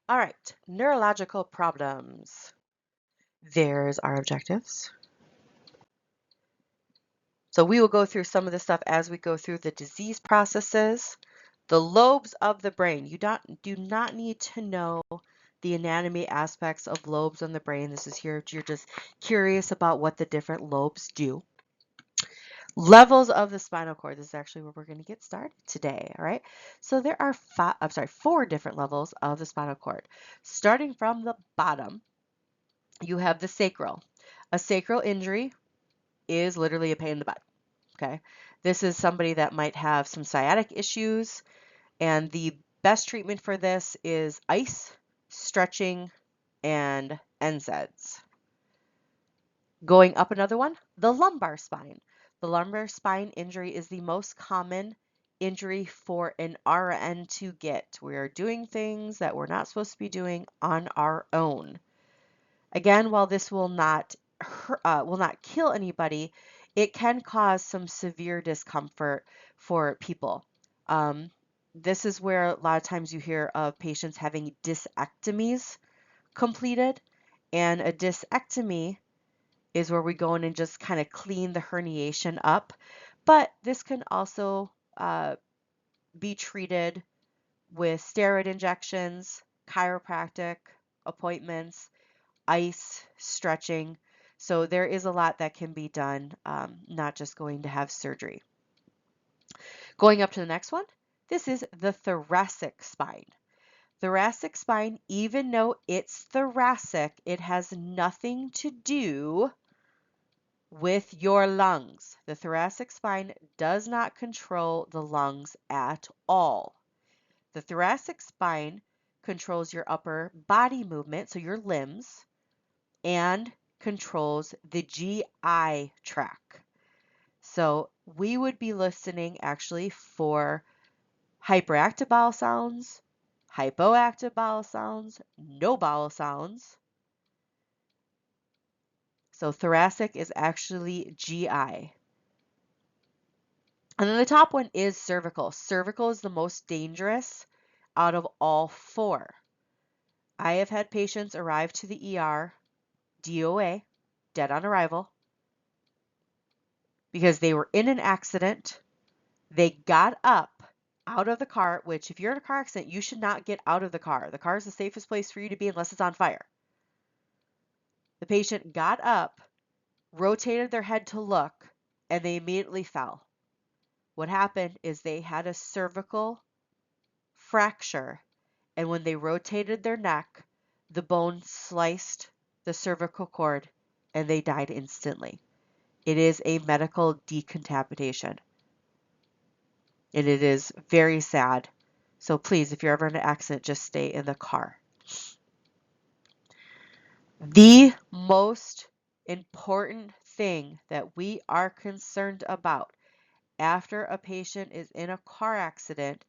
All right, neurological problems. There's our objectives. So we will go through some of the stuff as we go through the disease processes. The lobes of the brain. You do not need to know the anatomy aspects of lobes on the brain. This is here if you're just curious about what the different lobes do. Levels of the spinal cord. This is actually where we're going to get started today. All right. So there are four different levels of the spinal cord. Starting from the bottom, you have the sacral. A sacral injury is literally a pain in the butt. Okay. This is somebody that might have some sciatic issues, and the best treatment for this is ice, stretching, and NSAIDs. Going up another one, the lumbar spine. The lumbar spine injury is the most common injury for an RN to get. We are doing things that we're not supposed to be doing on our own. Again, while this will not kill anybody, it can cause some severe discomfort for people. This is where a lot of times you hear of patients having discectomies completed, and a discectomy is where we go in and just kind of clean the herniation up. But this can also be treated with steroid injections, chiropractic appointments, ice, stretching. So there is a lot that can be done, not just going to have surgery. Going up to the next one, this is the thoracic spine. Thoracic spine, even though it's thoracic, it has nothing to do with your lungs. The thoracic spine does not control the lungs at all. The thoracic spine controls your upper body movement, so your limbs, and controls the GI tract. So we would be listening actually for hyperactive bowel sounds, hypoactive bowel sounds, no bowel sounds. So thoracic is actually GI. And then the top one is cervical. Cervical is the most dangerous out of all four. I have had patients arrive to the ER, DOA, dead on arrival, because they were in an accident. They got up out of the car, which if you're in a car accident, you should not get out of the car. The car is the safest place for you to be unless it's on fire. The patient got up, rotated their head to look, and they immediately fell. What happened is they had a cervical fracture, and when they rotated their neck, the bone sliced the cervical cord and they died instantly. It is a medical decapitation. And it is very sad. So please, if you're ever in an accident, just stay in the car. The most important thing that we are concerned about after a patient is in a car accident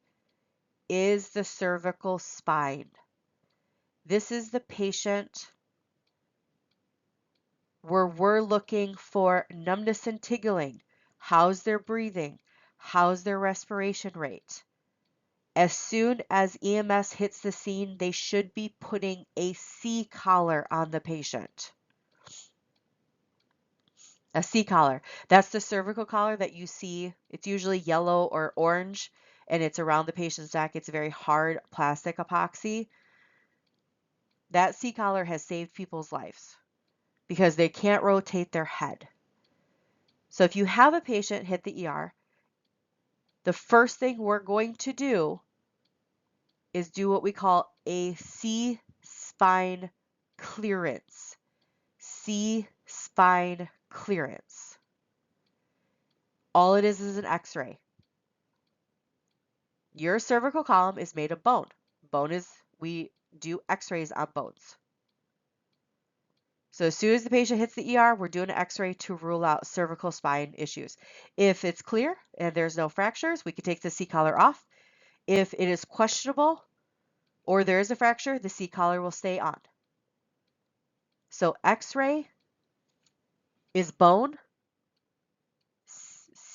is the cervical spine. This is the patient where we're looking for numbness and tingling. How's their breathing? How's their respiration rate? As soon as EMS hits the scene, they should be putting a C-collar on the patient. A C-collar. That's the cervical collar that you see. It's usually yellow or orange, and it's around the patient's neck. It's a very hard plastic epoxy. That C-collar has saved people's lives because they can't rotate their head. So if you have a patient hit the ER, the first thing we're going to do is do what we call a C-spine clearance. C-spine clearance. All it is an x-ray. Your cervical column is made of bone. We do x-rays on bones. So as soon as the patient hits the ER, we're doing an x-ray to rule out cervical spine issues. If it's clear and there's no fractures, we can take the C-collar off. If it is questionable or there is a fracture, the C-collar will stay on. So x-ray is bone,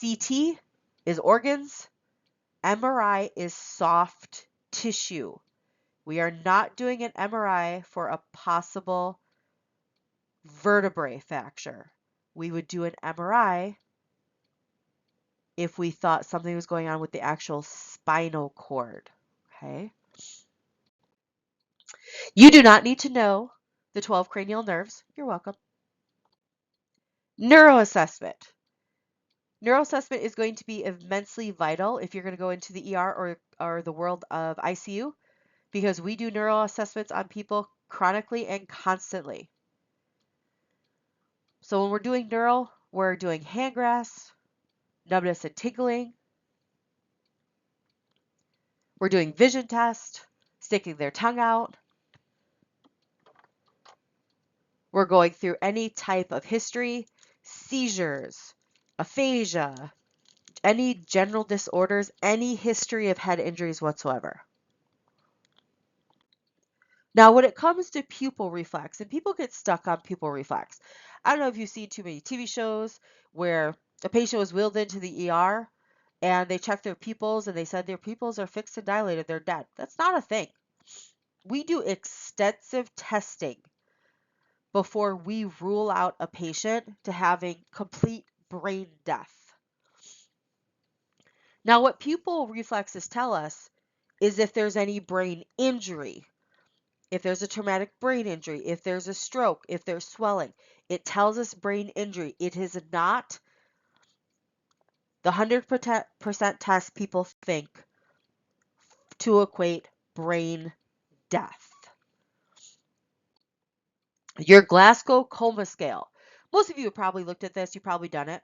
CT is organs, MRI is soft tissue. We are not doing an MRI for a possible vertebrae fracture. We would do an MRI if we thought something was going on with the actual spinal cord. Okay. You do not need to know the 12 cranial nerves. You're welcome. Neuroassessment. Neuroassessment is going to be immensely vital if you're going to go into the ER or the world of ICU, because we do neural assessments on people chronically and constantly. So when we're doing neural, we're doing hand grasp, numbness and tingling. We're doing vision test, sticking their tongue out. We're going through any type of history, seizures, aphasia, any general disorders, any history of head injuries whatsoever. Now, when it comes to pupil reflex, and people get stuck on pupil reflex, I don't know if you've seen too many TV shows where a patient was wheeled into the ER and they checked their pupils and they said their pupils are fixed and dilated, they're dead. That's not a thing. We do extensive testing before we rule out a patient to having complete brain death. Now, what pupil reflexes tell us is if there's any brain injury, if there's a traumatic brain injury, if there's a stroke, if there's swelling. It tells us brain injury. It is not the 100% test people think to equate brain death. Your Glasgow Coma Scale. Most of you have probably looked at this. You've probably done it.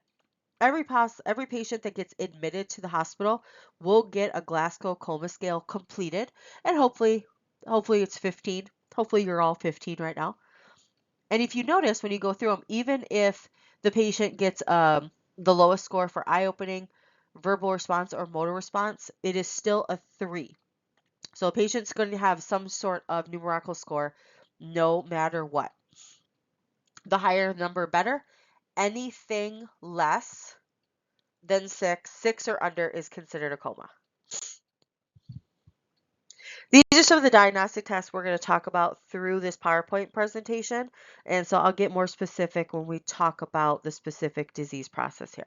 Every patient that gets admitted to the hospital will get a Glasgow Coma Scale completed, and hopefully it's 15. Hopefully you're all 15 right now. And if you notice when you go through them, even if the patient gets the lowest score for eye opening, verbal response, or motor response, it is still a 3. So a patient's going to have some sort of numerical score no matter what. The higher the number, better. Anything less than 6 or under is considered a coma. These are some of the diagnostic tests we're going to talk about through this PowerPoint presentation, and so I'll get more specific when we talk about the specific disease process here.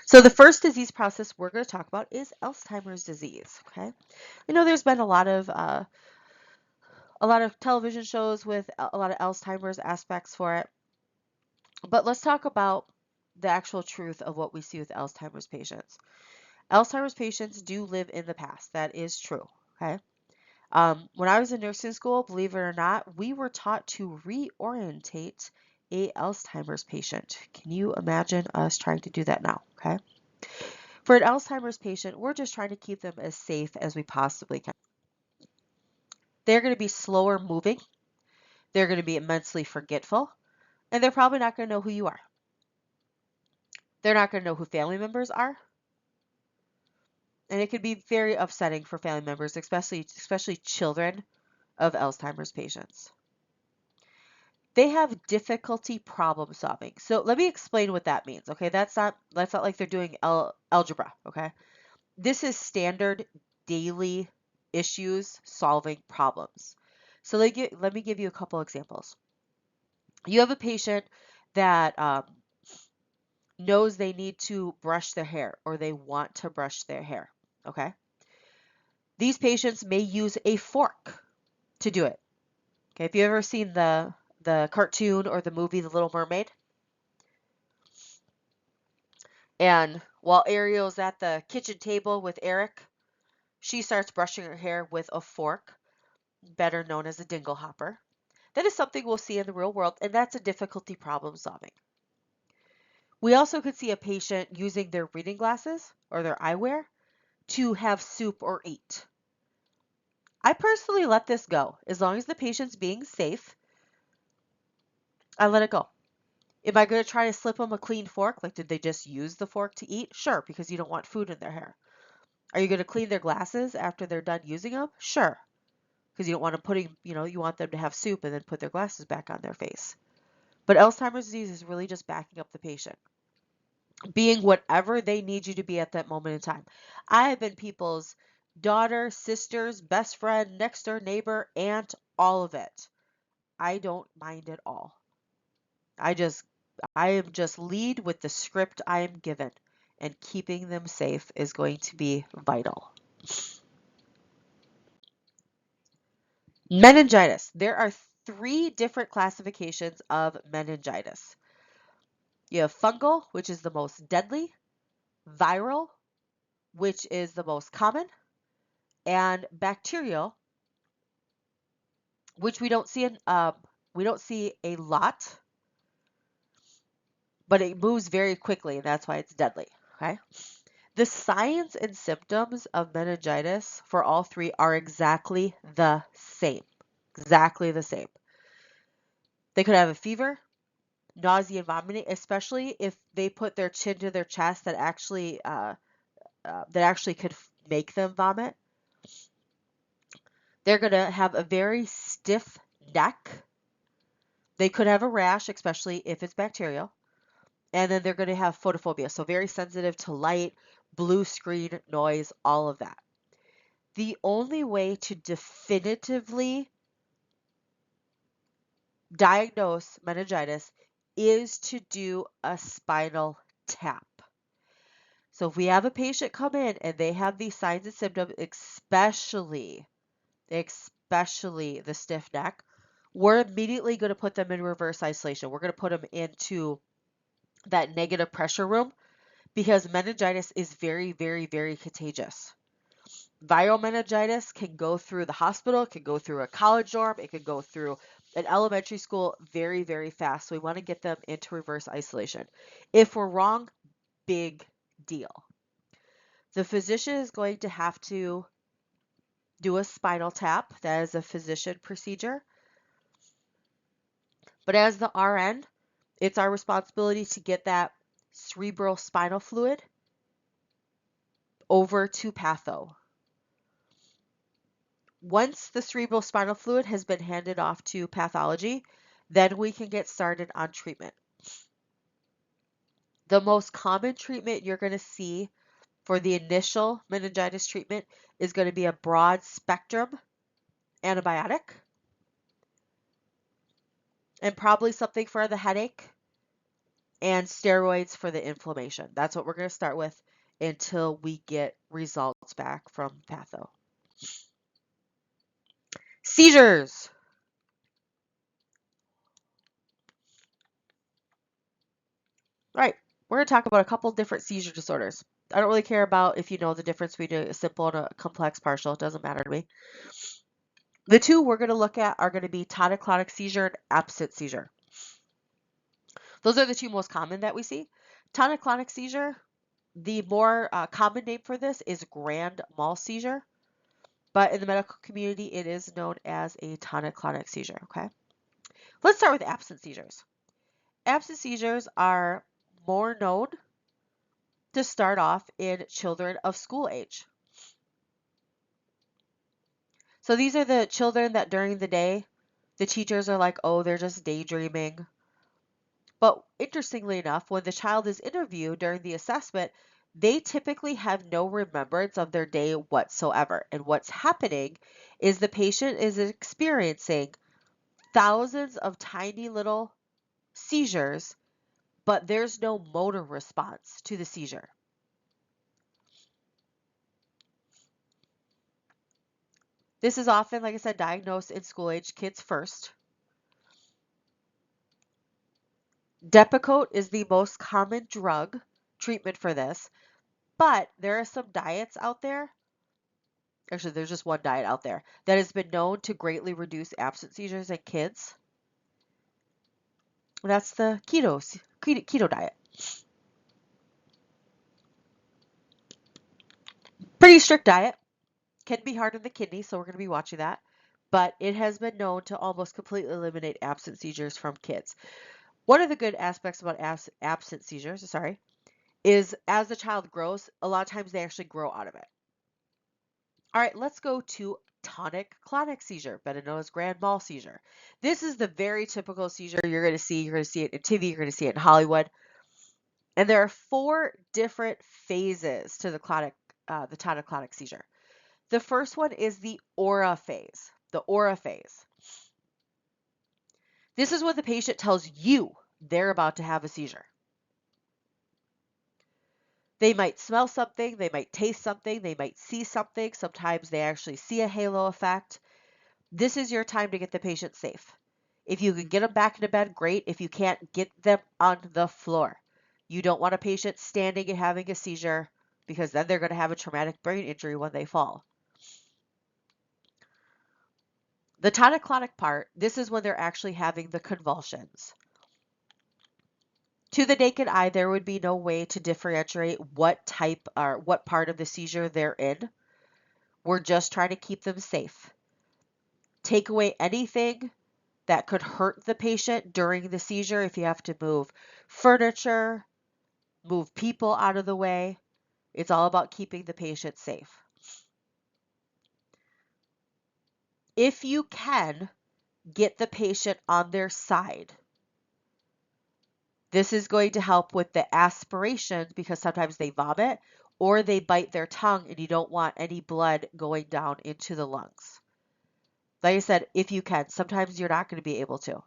So the first disease process we're going to talk about is Alzheimer's disease. Okay, I know there's been a lot of television shows with a lot of Alzheimer's aspects for it, but let's talk about the actual truth of what we see with Alzheimer's patients. Alzheimer's patients do live in the past. That is true. Okay. When I was in nursing school, believe it or not, we were taught to reorientate a Alzheimer's patient. Can you imagine us trying to do that now? Okay. For an Alzheimer's patient, we're just trying to keep them as safe as we possibly can. They're going to be slower moving. They're going to be immensely forgetful, and they're probably not going to know who you are. They're not going to know who family members are. And it could be very upsetting for family members, especially children of Alzheimer's patients. They have difficulty problem solving. So let me explain what that means. Okay, that's not like they're doing algebra. Okay, this is standard daily issues solving problems. So let me give you a couple examples. You have a patient that knows they need to brush their hair or they want to brush their hair. Okay, these patients may use a fork to do it. Okay, have you ever seen the cartoon or the movie The Little Mermaid? And while Ariel's at the kitchen table with Eric, she starts brushing her hair with a fork, better known as a dingle hopper. That is something we'll see in the real world, and that's a difficulty problem solving. We also could see a patient using their reading glasses or their eyewear to have soup or eat. I personally let this go. As long as the patient's being safe, I let it go. Am I going to try to slip them a clean fork? Like, did they just use the fork to eat? Sure, because you don't want food in their hair. Are you going to clean their glasses after they're done using them? Sure, because you don't want them you want them to have soup and then put their glasses back on their face. But Alzheimer's disease is really just backing up the patient, being whatever they need you to be at that moment in time. I have been people's daughter, sisters, best friend, next door neighbor, aunt, all of it. I don't mind at all. I just I am just lead with the script I am given, and keeping them safe is going to be vital. Meningitis. There are 3 different classifications of meningitis. You have fungal, which is the most deadly, viral, which is the most common, and bacterial, which we don't see a lot, but it moves very quickly, and that's why it's deadly. Okay. The signs and symptoms of meningitis for all 3 are exactly the same. Exactly the same. They could have a fever, nausea and vomiting, especially if they put their chin to their chest that actually could make them vomit. They're going to have a very stiff neck. They could have a rash, especially if it's bacterial. And then they're going to have photophobia, so very sensitive to light, blue screen, noise, all of that. The only way to definitively diagnose meningitis is to do a spinal tap. So if we have a patient come in and they have these signs and symptoms, especially the stiff neck, we're immediately going to put them in reverse isolation. We're going to put them into that negative pressure room because meningitis is very, very, very contagious. Viral meningitis can go through the hospital, it can go through a college dorm, it can go through an elementary school very, very fast. So we want to get them into reverse isolation. If we're wrong, big deal. The physician is going to have to do a spinal tap. That is a physician procedure. But as the RN, it's our responsibility to get that cerebral spinal fluid over to patho. Once the cerebral spinal fluid has been handed off to pathology, then we can get started on treatment. The most common treatment you're going to see for the initial meningitis treatment is going to be a broad spectrum antibiotic and probably something for the headache and steroids for the inflammation. That's what we're going to start with until we get results back from patho. Seizures. All right, we're going to talk about a couple different seizure disorders. I don't really care about if you know the difference between a simple and a complex partial. It doesn't matter to me. The 2 we're going to look at are going to be tonic-clonic seizure and absent seizure. Those are the 2 most common that we see. Tonic-clonic seizure, the more common name for this is grand mal seizure, but in the medical community, it is known as a tonic-clonic seizure. Okay, let's start with absent seizures. Absent seizures are more known to start off in children of school age. So these are the children that during the day, the teachers are like, oh, they're just daydreaming. But interestingly enough, when the child is interviewed during the assessment, they typically have no remembrance of their day whatsoever. And what's happening is the patient is experiencing thousands of tiny little seizures, but there's no motor response to the seizure. This is often, like I said, diagnosed in school age kids first. Depakote is the most common drug treatment for this, but there are some diets out there. Actually, there's just one diet out there that has been known to greatly reduce absent seizures in kids. That's the keto diet. Pretty strict diet. Can be hard on the kidney, so we're going to be watching that. But it has been known to almost completely eliminate absent seizures from kids. One of the good aspects about absent seizures, is as the child grows, a lot of times they actually grow out of it. All right, let's go to tonic-clonic seizure, better known as grand mal seizure. This is the very typical seizure you're going to see. You're going to see it in TV, you're going to see it in Hollywood. And there are 4 different phases to the tonic-clonic seizure. The first one is the aura phase. The aura phase. This is when the patient tells you they're about to have a seizure. They might smell something, they might taste something, they might see something. Sometimes they actually see a halo effect. This is your time to get the patient safe. If you can get them back into bed, great. If you can't, get them on the floor. You don't want a patient standing and having a seizure because then they're going to have a traumatic brain injury when they fall. The tonic-clonic part, this is when they're actually having the convulsions. To the naked eye, there would be no way to differentiate what type or what part of the seizure they're in. We're just trying to keep them safe. Take away anything that could hurt the patient during the seizure. If you have to move furniture, move people out of the way, it's all about keeping the patient safe. If you can, get the patient on their side. This is going to help with the aspirations because sometimes they vomit or they bite their tongue and you don't want any blood going down into the lungs. Like I said, if you can, sometimes you're not going to be able to.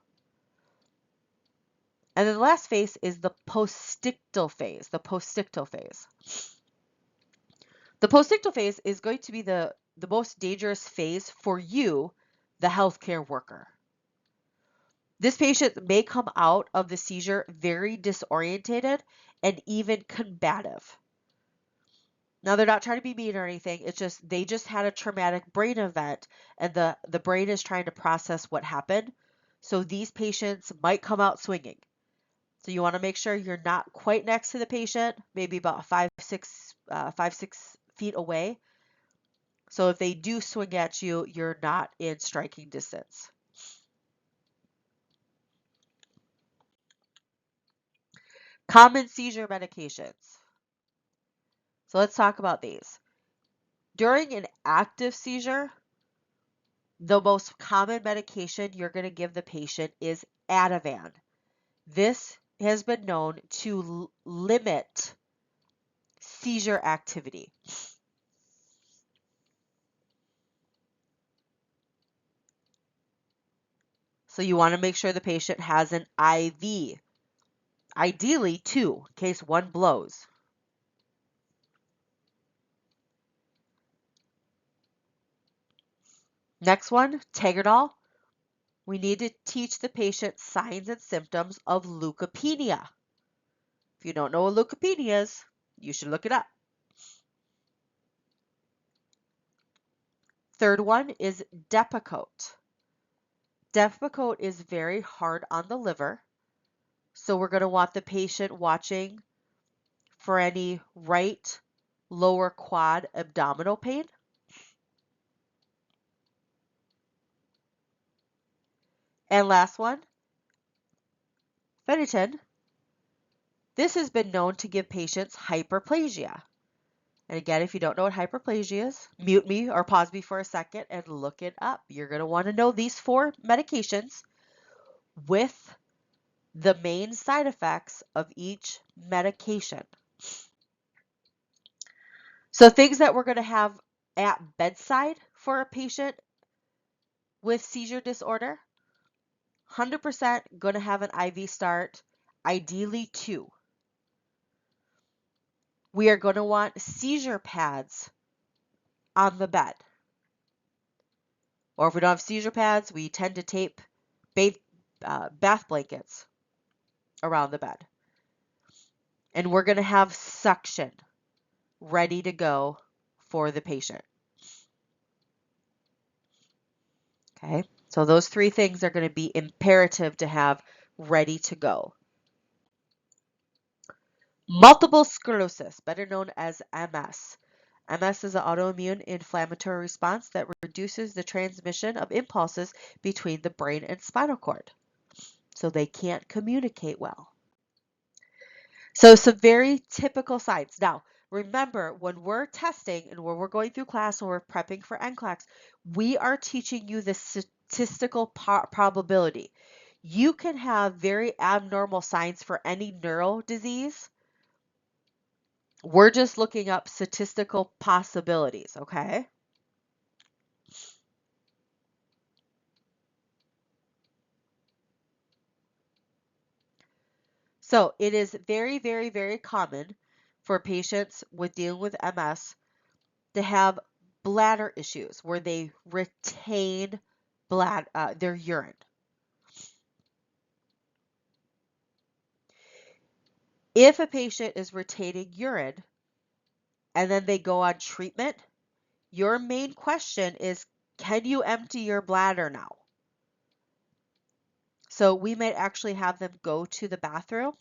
And then the last phase is the postictal phase, the postictal phase. The postictal phase is going to be the most dangerous phase for you, the healthcare worker. This patient may come out of the seizure very disorientated and even combative. Now, they're not trying to be mean or anything. It's just they just had a traumatic brain event and the brain is trying to process what happened. So these patients might come out swinging. So you want to make sure you're not quite next to the patient, maybe about 5-6 feet away. So if they do swing at you, you're not in striking distance. Common seizure medications. So let's talk about these. During an active seizure, the most common medication you're going to give the patient is Ativan. This has been known to limit seizure activity. So you want to make sure the patient has an IV, ideally two, in case one blows. Next one, Tegretol. We need to teach the patient signs and symptoms of leukopenia. If you don't know what leukopenia is, you should look it up. Third one is Depakote. Depakote is very hard on the liver, so we're going to want the patient watching for any right lower quad abdominal pain. And last one, Phenytoin. This has been known to give patients hyperplasia. And again, if you don't know what hyperplasia is, mute me or pause me for a second and look it up. You're going to want to know these 4 medications with the main side effects of each medication. So things that we're going to have at bedside for a patient with seizure disorder, 100% going to have an IV start, ideally 2. We are going to want seizure pads on the bed. Or if we don't have seizure pads, we tend to tape bath blankets around the bed. And we're going to have suction ready to go for the patient. Okay, so those 3 things are going to be imperative to have ready to go. Multiple sclerosis, better known as MS. MS is an autoimmune inflammatory response that reduces the transmission of impulses between the brain and spinal cord, so they can't communicate well. So some very typical signs. Now, remember, when we're testing and when we're going through class and we're prepping for NCLEX, we are teaching you the statistical probability. You can have very abnormal signs for any neural disease. We're just looking up statistical possibilities, okay? So it is very, very, very common for patients with dealing with MS to have bladder issues where they retain their urine. If a patient is retaining urine and then they go on treatment, your main question is, can you empty your bladder now? So we might actually have them go to the bathroom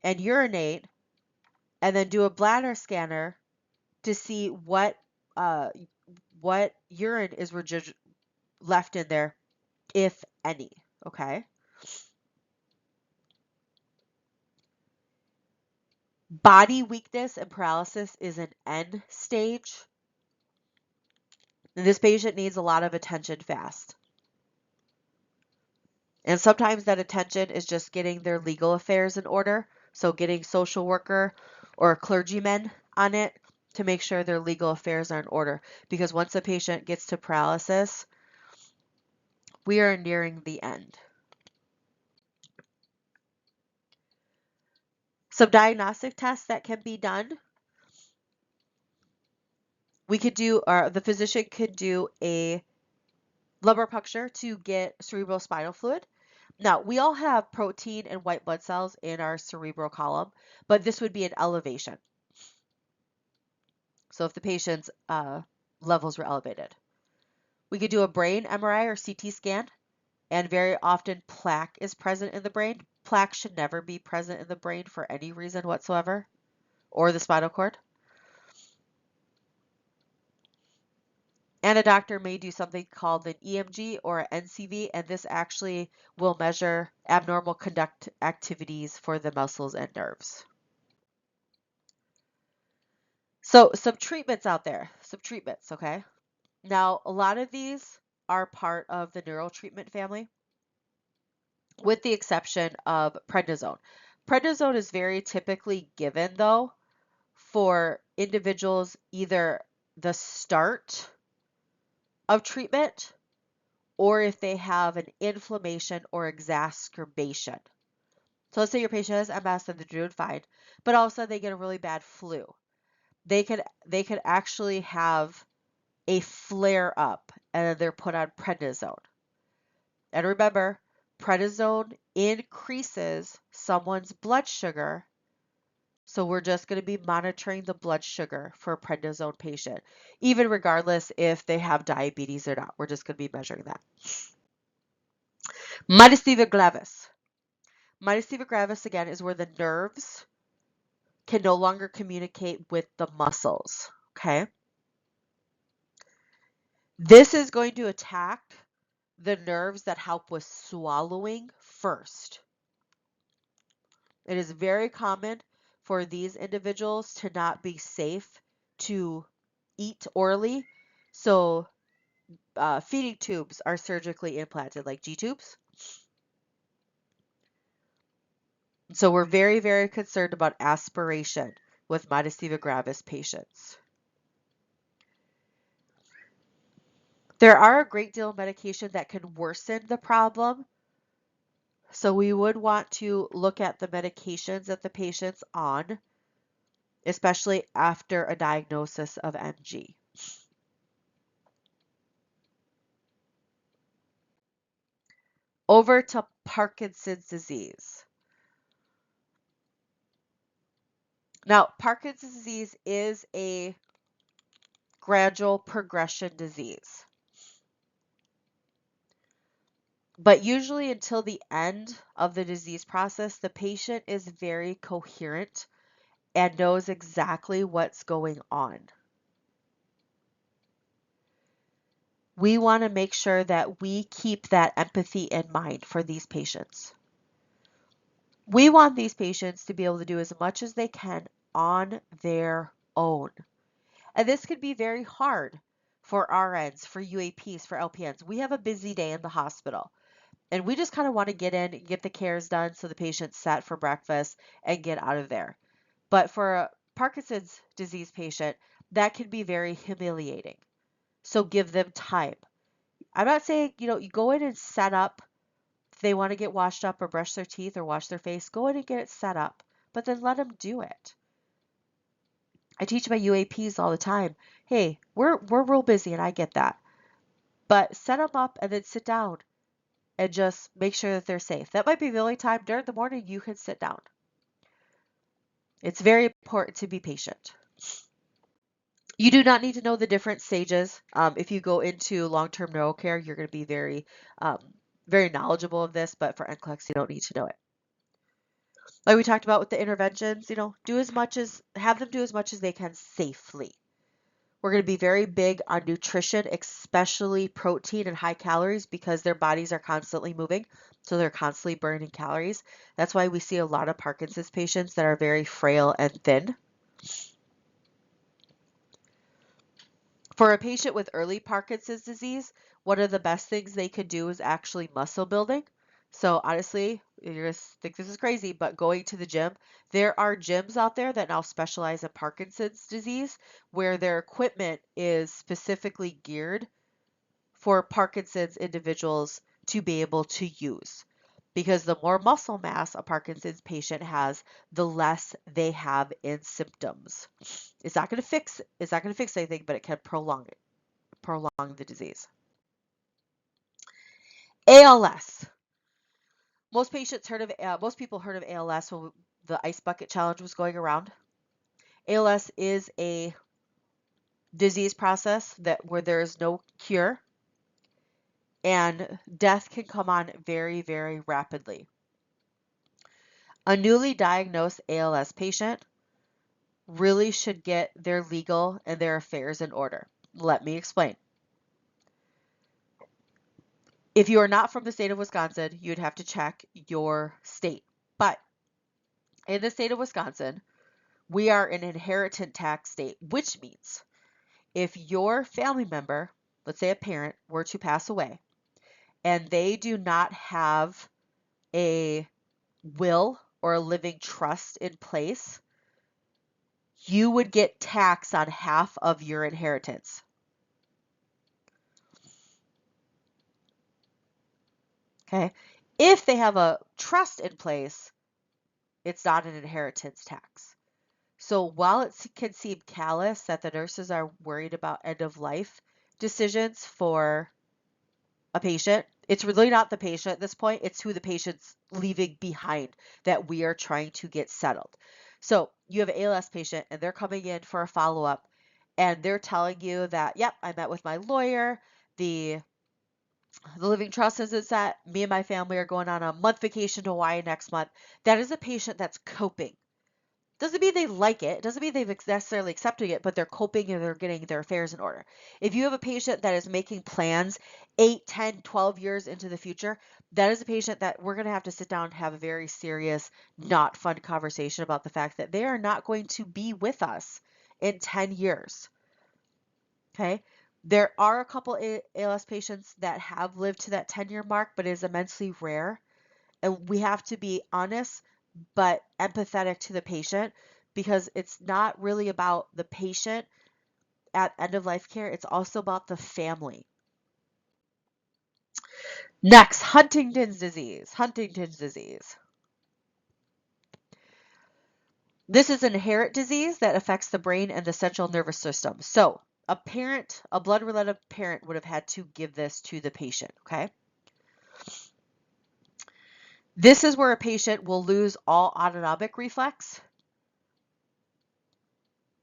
and urinate and then do a bladder scanner to see uh, what urine is left in there, if any. Okay. Body weakness and paralysis is an end stage. And this patient needs a lot of attention fast. And sometimes that attention is just getting their legal affairs in order. So getting social worker or clergyman on it to make sure their legal affairs are in order. Because once a patient gets to paralysis, we are nearing the end. Some diagnostic tests that can be done. We could do, or the physician could do a lumbar puncture to get cerebrospinal fluid. Now, we all have protein and white blood cells in our cerebral column, but this would be an elevation. So if the patient's levels were elevated. We could do a brain MRI or CT scan, and very often plaque is present in the brain. Plaque should never be present in the brain for any reason whatsoever, or the spinal cord. And a doctor may do something called an EMG or an NCV, and this actually will measure abnormal conduct activities for the muscles and nerves. So some treatments out there, okay? Now, a lot of these are part of the neural treatment family, with the exception of prednisone. Prednisone is very typically given, though, for individuals either the start of treatment or if they have an inflammation or exacerbation. So let's say your patient has MS and they're doing fine, but all of a sudden they get a really bad flu. They could actually have a flare up and then they're put on prednisone. And remember, prednisone increases someone's blood sugar. So we're just going to be monitoring the blood sugar for a prednisone patient, even regardless if they have diabetes or not. We're just going to be measuring that. Myasthenia gravis. Myasthenia gravis, again, is where the nerves can no longer communicate with the muscles, okay? This is going to attack the nerves that help with swallowing first. It is very common for these individuals to not be safe to eat orally. So feeding tubes are surgically implanted, like G-tubes. So we're very, very concerned about aspiration with myasthenia gravis patients. There are a great deal of medication that can worsen the problem. So we would want to look at the medications that the patient's on, especially after a diagnosis of MG. Over to Parkinson's disease. Now, Parkinson's disease is a gradual progression disease. But usually until the end of the disease process, the patient is very coherent and knows exactly what's going on. We want to make sure that we keep that empathy in mind for these patients. We want these patients to be able to do as much as they can on their own. And this could be very hard for RNs, for UAPs, for LPNs. We have a busy day in the hospital. And we just kind of want to get in, get the cares done so the patient's set for breakfast and get out of there. But for a Parkinson's disease patient, that can be very humiliating. So give them time. I'm not saying, you go in and set up they want to get washed up or brush their teeth or wash their face, go in and get it set up, but then let them do it. I teach my UAPs all the time. Hey, we're real busy and I get that. But set them up and then sit down and just make sure that they're safe. That might be the only time during the morning you can sit down. It's very important to be patient. You do not need to know the different stages. If you go into long-term neuro care, you're going to be um, very knowledgeable of this, but for NCLEX, you don't need to know it. Like we talked about with the interventions, have them do as much as they can safely. We're going to be very big on nutrition, especially protein and high calories, because their bodies are constantly moving, so they're constantly burning calories. That's why we see a lot of Parkinson's patients that are very frail and thin. For a patient with early Parkinson's disease, one of the best things they could do is actually muscle building. So honestly, you're going to think this is crazy, but going to the gym, there are gyms out there that now specialize in Parkinson's disease where their equipment is specifically geared for Parkinson's individuals to be able to use. Because the more muscle mass a Parkinson's patient has, the less they have in symptoms. It's not going to fix anything, but it can prolong the disease. ALS. Most people heard of ALS when the ice bucket challenge was going around. ALS is a disease process where there is no cure, and death can come on very, very rapidly. A newly diagnosed ALS patient really should get their legal and their affairs in order. Let me explain. If you are not from the state of Wisconsin, you'd have to check your state. But in the state of Wisconsin, we are an inheritance tax state, which means if your family member, let's say a parent, were to pass away and they do not have a will or a living trust in place, you would get taxed on half of your inheritance. Okay? If they have a trust in place, it's not an inheritance tax. So while it can seem callous that the nurses are worried about end of life decisions for a patient, it's really not the patient at this point. It's who the patient's leaving behind that we are trying to get settled. So you have an ALS patient and they're coming in for a follow-up and they're telling you that, yep, I met with my lawyer. The living trust is set. Me and my family are going on a month vacation to Hawaii next month. That is a patient that's coping. Doesn't mean they like it. Doesn't mean they've necessarily accepted it, but they're coping and they're getting their affairs in order. If you have a patient that is making plans 8, 10, 12 years into the future, that is a patient that we're going to have to sit down and have a very serious, not fun conversation about the fact that they are not going to be with us in 10 years. Okay? There are a couple ALS patients that have lived to that 10-year mark, but it is immensely rare. And we have to be honest but empathetic to the patient because it's not really about the patient at end of life care. It's also about the family. Next, Huntington's disease. Huntington's disease. This is an inherent disease that affects the brain and the central nervous system. So a blood-related parent would have had to give this to the patient, okay? This is where a patient will lose all autonomic reflex.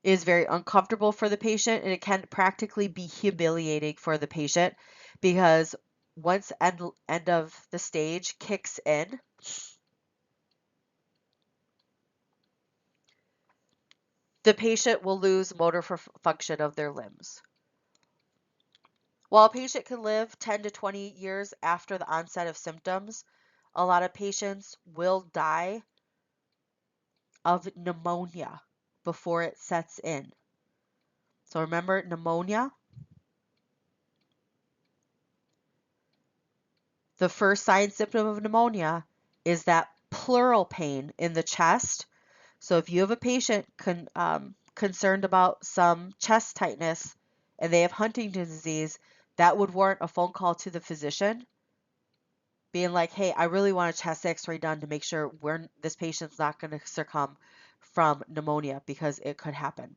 It is very uncomfortable for the patient and it can practically be humiliating for the patient because once end of the stage kicks in, the patient will lose motor function of their limbs. While a patient can live 10 to 20 years after the onset of symptoms, a lot of patients will die of pneumonia before it sets in. So remember pneumonia? The first sign symptom of pneumonia is that pleural pain in the chest. So if you have a patient concerned about some chest tightness and they have Huntington's disease, that would warrant a phone call to the physician being like, hey, I really want a chest x-ray done to make sure this patient's not going to succumb from pneumonia, because it could happen.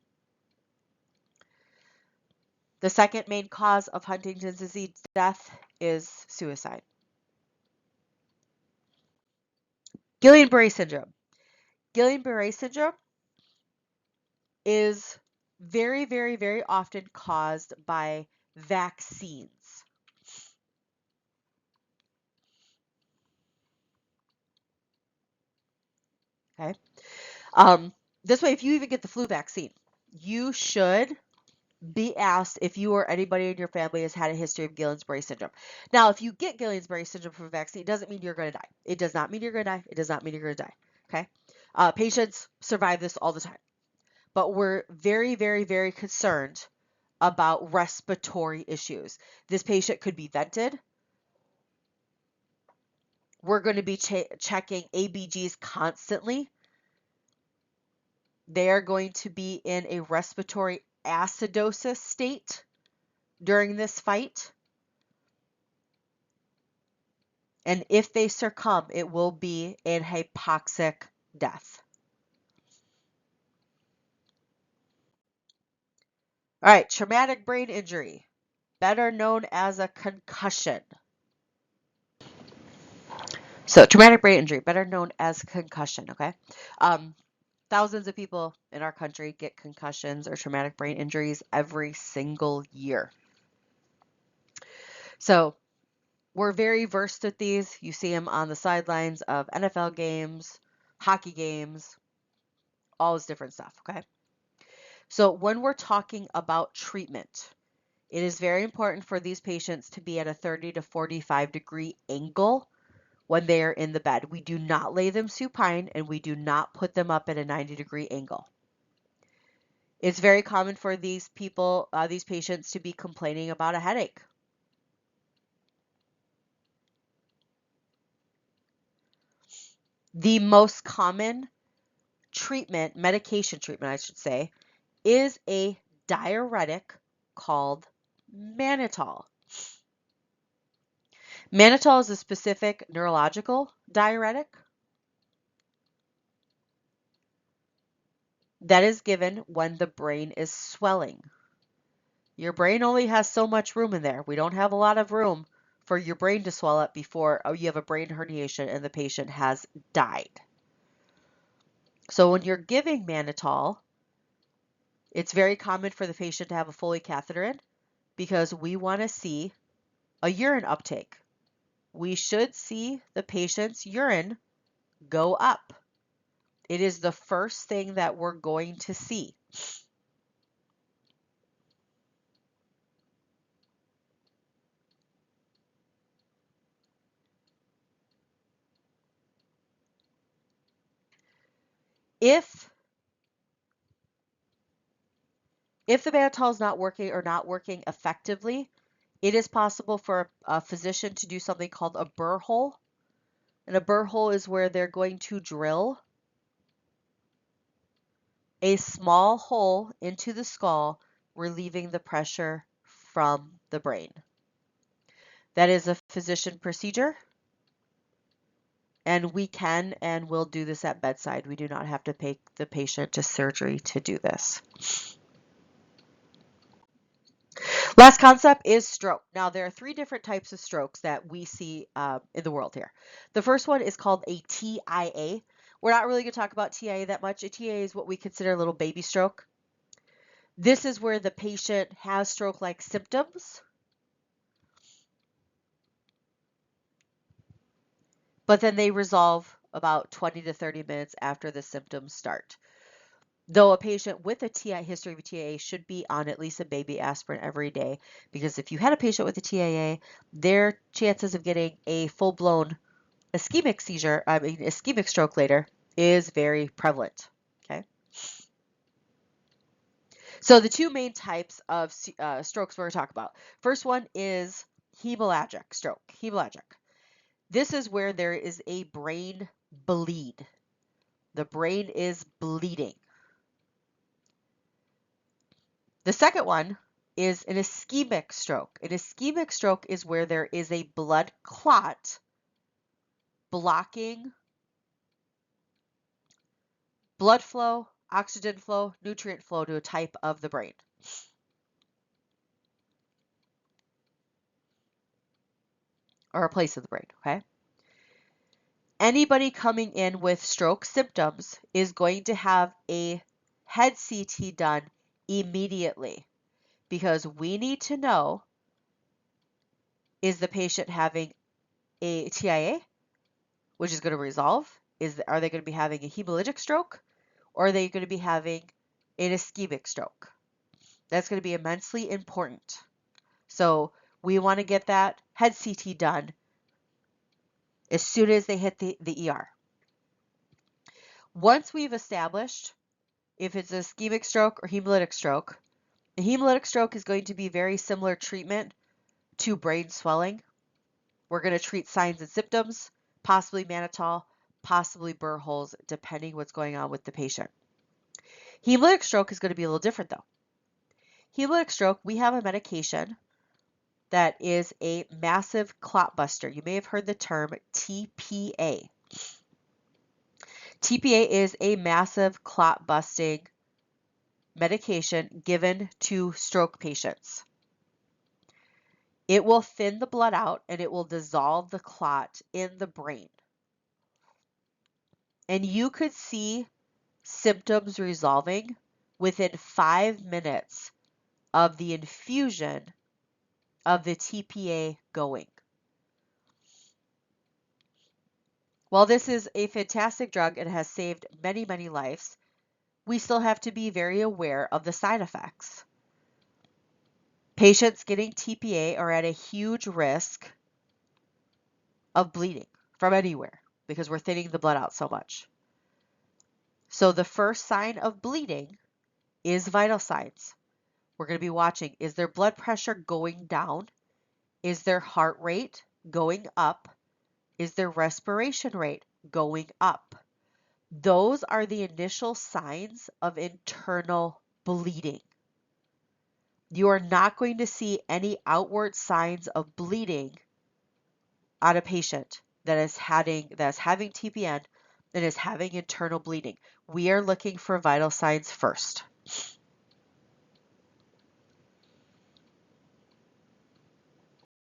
The second main cause of Huntington's disease death is suicide. Guillain-Barré syndrome. Guillain-Barré syndrome is very, very, very often caused by vaccines. Okay. This way, if you even get the flu vaccine, you should be asked if you or anybody in your family has had a history of Guillain-Barré syndrome. Now, if you get Guillain-Barré syndrome from a vaccine, it doesn't mean you're going to die. It does not mean you're going to die. It does not mean you're going to die. Okay. Patients survive this all the time, but we're very, very, very concerned about respiratory issues. This patient could be vented. We're going to be checking ABGs constantly. They are going to be in a respiratory acidosis state during this fight. And if they succumb, it will be in hypoxic death. All right, traumatic brain injury, better known as a concussion. So traumatic brain injury, better known as concussion, okay? Thousands of people in our country get concussions or traumatic brain injuries every single year. So we're very versed at these. You see them on the sidelines of NFL games, hockey games, all this different stuff, okay? So when we're talking about treatment, it is very important for these patients to be at a 30 to 45 degree angle when they are in the bed. We do not lay them supine, and we do not put them up at a 90-degree angle. It's very common for these people, these patients, to be complaining about a headache. The most common treatment, medication treatment, I should say, is a diuretic called mannitol. Mannitol is a specific neurological diuretic that is given when the brain is swelling. Your brain only has so much room in there. We don't have a lot of room for your brain to swell up before you have a brain herniation and the patient has died. So when you're giving mannitol, it's very common for the patient to have a Foley catheter in, because we want to see a urine uptake. We should see the patient's urine go up. It is the first thing that we're going to see. If the mannitol is not working or not working effectively, it is possible for a physician to do something called a burr hole. And a burr hole is where they're going to drill a small hole into the skull, relieving the pressure from the brain. That is a physician procedure, and we can and will do this at bedside. We do not have to take the patient to surgery to do this. Last concept is stroke. Now, there are 3 different types of strokes that we see in the world here. The first one is called a TIA. We're not really going to talk about TIA that much. A TIA is what we consider a little baby stroke. This is where the patient has stroke-like symptoms, but then they resolve about 20 to 30 minutes after the symptoms start. Though a patient with a TIA, history of a TIA, should be on at least a baby aspirin every day, because if you had a patient with a TIA, their chances of getting a full-blown ischemic stroke later is very prevalent. Okay. So the 2 main types of strokes we're going to talk about. First one is hemorrhagic stroke. Hemorrhagic. This is where there is a brain bleed. The brain is bleeding. The second one is an ischemic stroke. An ischemic stroke is where there is a blood clot blocking blood flow, oxygen flow, nutrient flow to a type of the brain. Or a place of the brain, okay? Anybody coming in with stroke symptoms is going to have a head CT done immediately because we need to know, is the patient having a TIA, which is going to resolve? Are they going to be having a hemolytic stroke, or are they going to be having an ischemic stroke? That's going to be immensely important. So we want to get that head CT done as soon as they hit the ER. Once we've established if it's an ischemic stroke or hemolytic stroke, a hemolytic stroke is going to be very similar treatment to brain swelling. We're going to treat signs and symptoms, possibly mannitol, possibly burr holes, depending what's going on with the patient. Hemolytic stroke is going to be a little different though. Hemolytic stroke, we have a medication that is a massive clot buster. You may have heard the term TPA. TPA is a massive clot busting medication given to stroke patients. It will thin the blood out and it will dissolve the clot in the brain. And you could see symptoms resolving within 5 minutes of the infusion of the TPA going. While this is a fantastic drug and has saved many, many lives, we still have to be very aware of the side effects. Patients getting TPA are at a huge risk of bleeding from anywhere because we're thinning the blood out so much. So the first sign of bleeding is vital signs. We're going to be watching, is their blood pressure going down? Is their heart rate going up? Is their respiration rate going up? Those are the initial signs of internal bleeding. You are not going to see any outward signs of bleeding on a patient that is having TPN and is having internal bleeding. We are looking for vital signs first.